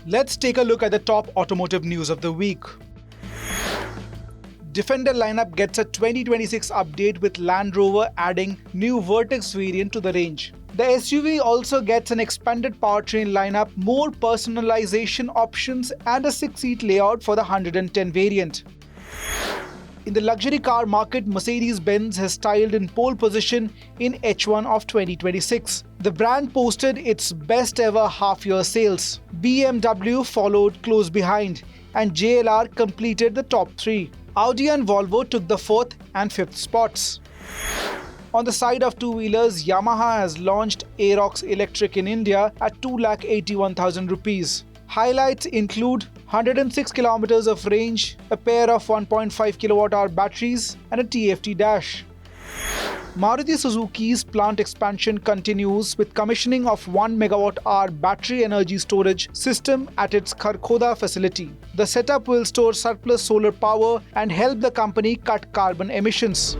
Let's take a look at the top automotive news of the week. Defender lineup gets a 2026 update with Land Rover adding new Vertex variant to the range. The SUV also gets an expanded powertrain lineup, more personalization options and a 6-seat layout for the 110 variant. In the luxury car market, Mercedes-Benz has styled in pole position in H1 of 2026. The brand posted its best ever half-year sales. BMW followed close behind and JLR completed the top 3. Audi and Volvo took the 4th and 5th spots. On the side of two-wheelers, Yamaha has launched Aerox Electric in India at 2,81,000 rupees. Highlights include 106 kilometers of range, a pair of 1.5 kWh batteries, and a TFT dash. Maruti Suzuki's plant expansion continues with commissioning of 1 MWh battery energy storage system at its Kharkhoda facility. The setup will store surplus solar power and help the company cut carbon emissions.